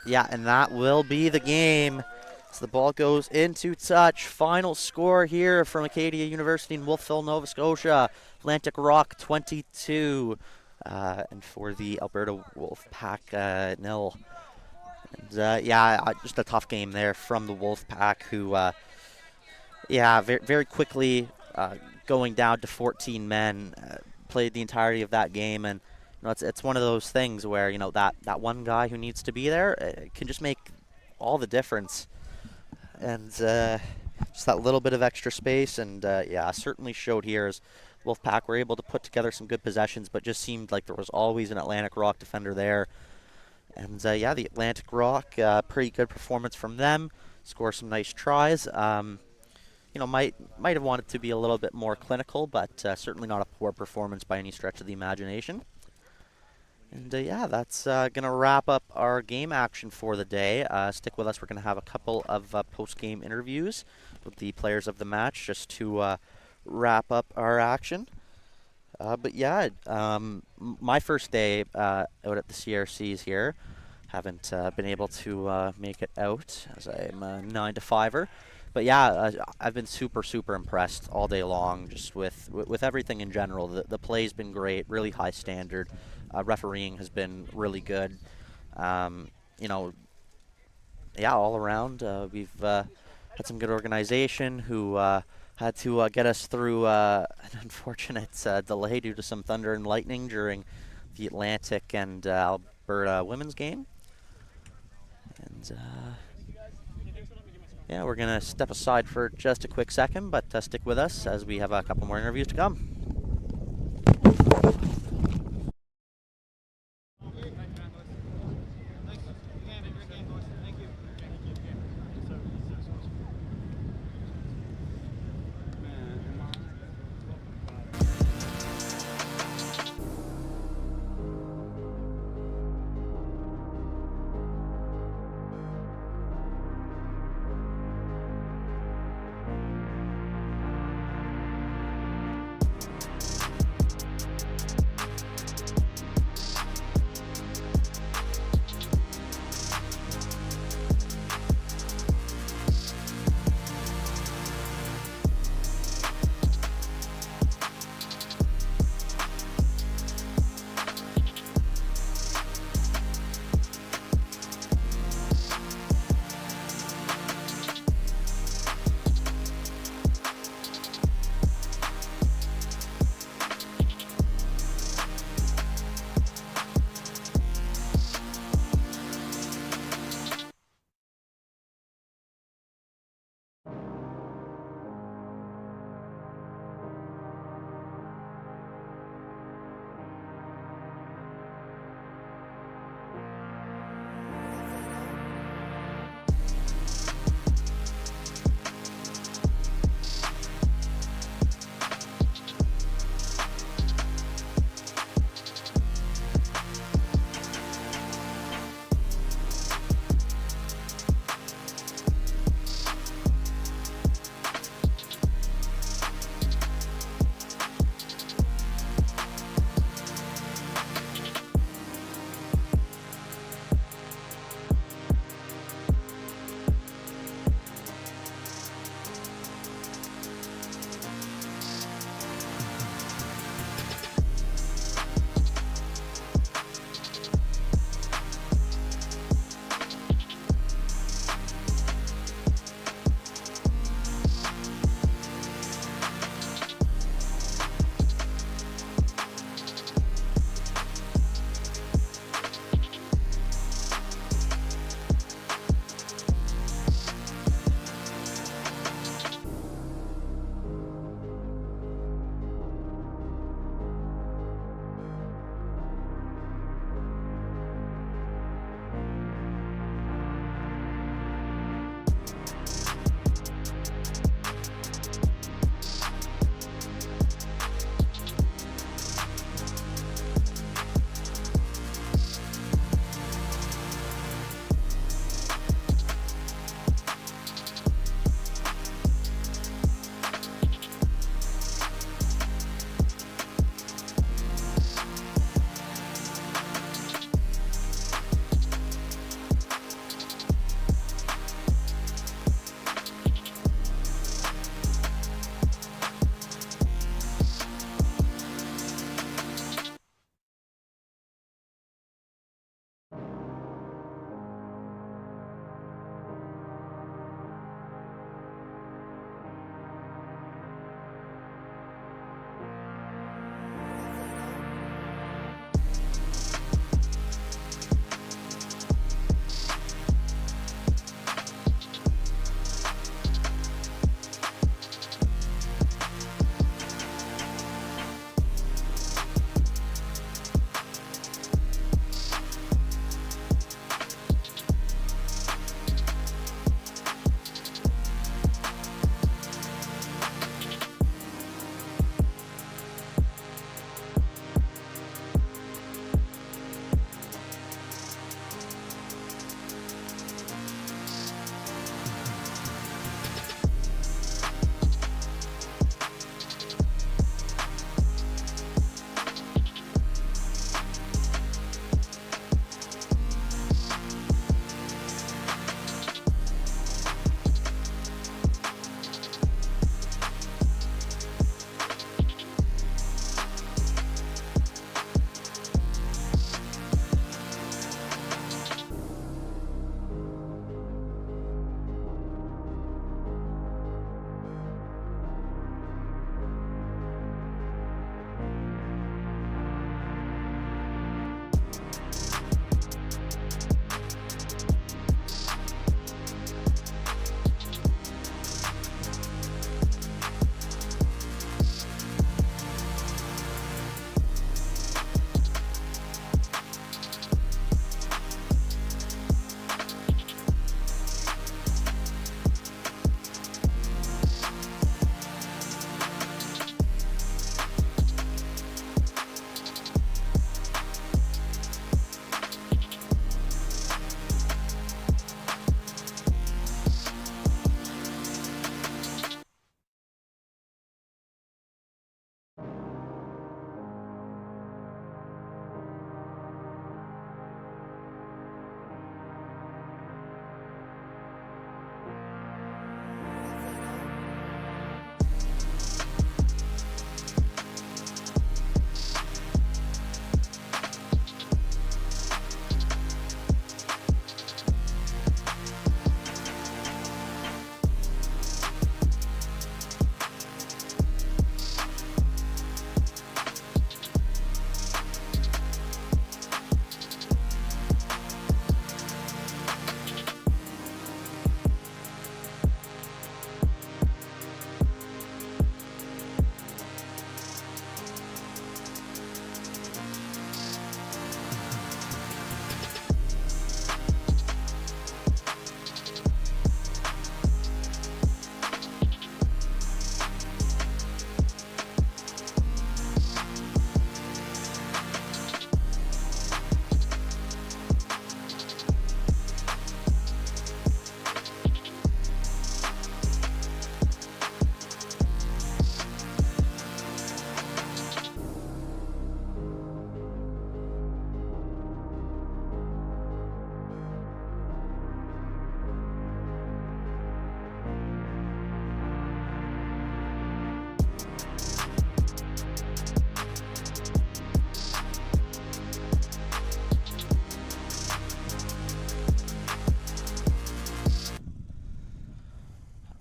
yeah, and that will be the game. So the ball goes into touch. Final score here from Acadia University in Wolfville, Nova Scotia. Atlantic Rock 22. And for the Alberta Wolfpack, 0. And just a tough game there from the Wolfpack, who, very, very quickly going down to 14 men, played the entirety of that game. And it's one of those things where that one guy who needs to be there can just make all the difference. And just that little bit of extra space, and certainly showed here as Wolfpack were able to put together some good possessions, but just seemed like there was always an Atlantic Rock defender there. And the Atlantic Rock, pretty good performance from them. Score some nice tries. Might have wanted to be a little bit more clinical, but certainly not a poor performance by any stretch of the imagination. And that's going to wrap up our game action for the day. Stick with us. We're going to have a couple of post-game interviews with the players of the match just to wrap up our action. My first day out at the CRCs here. Haven't been able to make it out as I'm a 9-to-5er. But I've been super, super impressed all day long just with everything in general. The play's been great, really high standard. Refereeing has been really good. All around, we've had some good organization who had to get us through an unfortunate delay due to some thunder and lightning during the Atlantic and Alberta women's game. And we're going to step aside for just a quick second, but stick with us as we have a couple more interviews to come.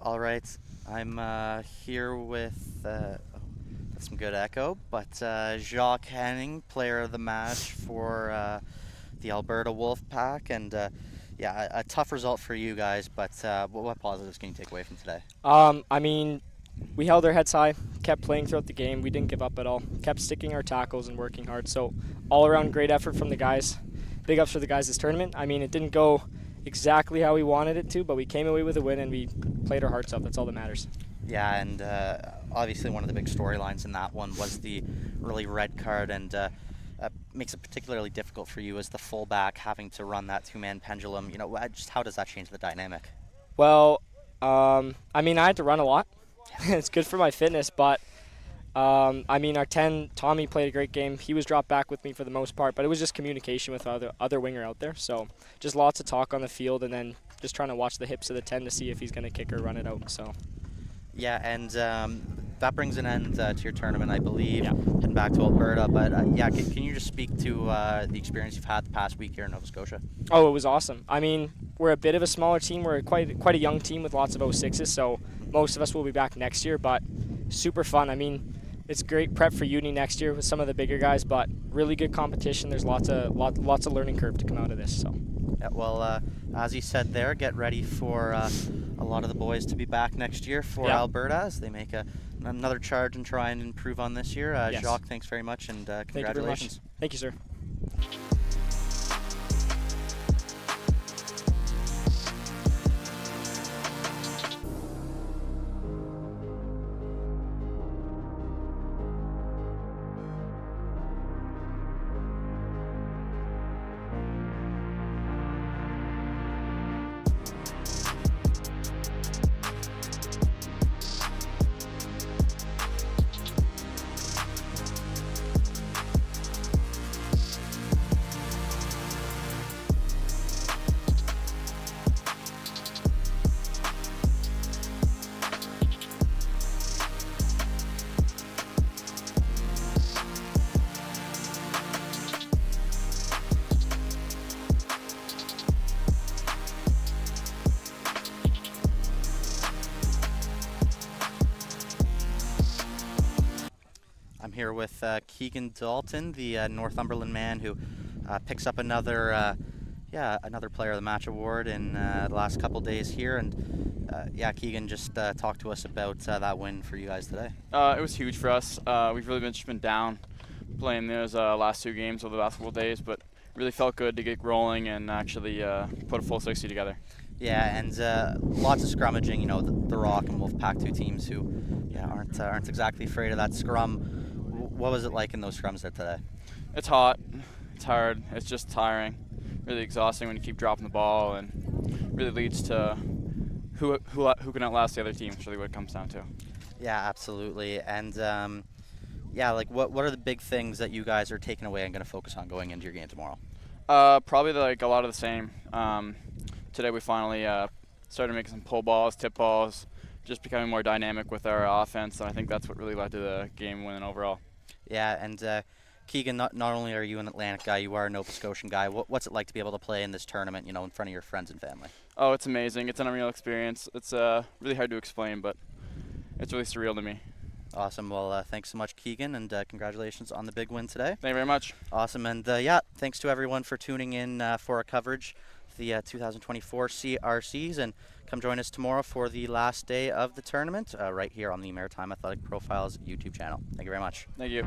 All right, I'm here with that's some good echo, but Jacques Henning, player of the match for the Alberta Wolfpack, and yeah, a tough result for you guys. But what positives can you take away from today? I mean, we held our heads high, kept playing throughout the game. We didn't give up at all. Kept sticking our tackles and working hard. So all around great effort from the guys. Big ups for the guys this tournament. I mean, it didn't go exactly how we wanted it to, but we came away with a win and we played our hearts out. That's all that matters. Yeah, and obviously one of the big storylines in that one was the early red card, and makes it particularly difficult for you as the fullback having to run that two-man pendulum. You know, just how does that change the dynamic? Well, I mean, I had to run a lot. It's good for my fitness, but I mean, our 10, Tommy played a great game. He was dropped back with me for the most part, but it was just communication with other winger out there. So just lots of talk on the field, and then just trying to watch the hips of the 10 to see if he's going to kick or run it out. So. Yeah, and that brings an end to your tournament, I believe, Yeah. heading back to Alberta. But yeah, can you just speak to the experience you've had the past week here in Nova Scotia? Oh, it was awesome. I mean, we're a bit of a smaller team. We're quite a young team with lots of 06s, so most of us will be back next year, but super fun. I mean, it's great prep for uni next year with some of the bigger guys, but really good competition. There's lots of learning curve to come out of this. So. Yeah, well, as you said there, get ready for a lot of the boys to be back next year for Alberta as they make another charge and try and improve on this year. Yes. Jacques, thanks very much, and congratulations. Thank you, sir. I'm here with Keegan Dalton, the Northumberland man who picks up another Player of the Match award in the last couple days here. And yeah, Keegan, just talk to us about that win for you guys today. It was huge for us. We've really been down playing those last two games over the last couple days, but really felt good to get rolling and actually put a full 60 together. Yeah, and lots of scrummaging. You know, the Rock and Wolfpack, two teams who aren't exactly afraid of that scrum. What was it like in those scrums there today? It's hot, it's hard, it's just tiring, really exhausting when you keep dropping the ball, and really leads to who can outlast the other team. Is really what it comes down to. Yeah, absolutely. And yeah, like what are the big things that you guys are taking away and going to focus on going into your game tomorrow? Probably like a lot of the same. Today we finally started making some pull balls, tip balls, just becoming more dynamic with our offense, and I think that's what really led to the game win overall. Yeah, and Keegan, not only are you an Atlantic guy, you are a Nova Scotian guy. What's it like to be able to play in this tournament, you know, in front of your friends and family? Oh, it's amazing. It's an unreal experience. It's really hard to explain, but it's really surreal to me. Awesome. Well, thanks so much, Keegan, and congratulations on the big win today. Thank you very much. Awesome, and yeah, thanks to everyone for tuning in for our coverage of the 2024 CRCs, and come join us tomorrow for the last day of the tournament right here on the Maritime Athletic Profiles YouTube channel. Thank you very much. Thank you.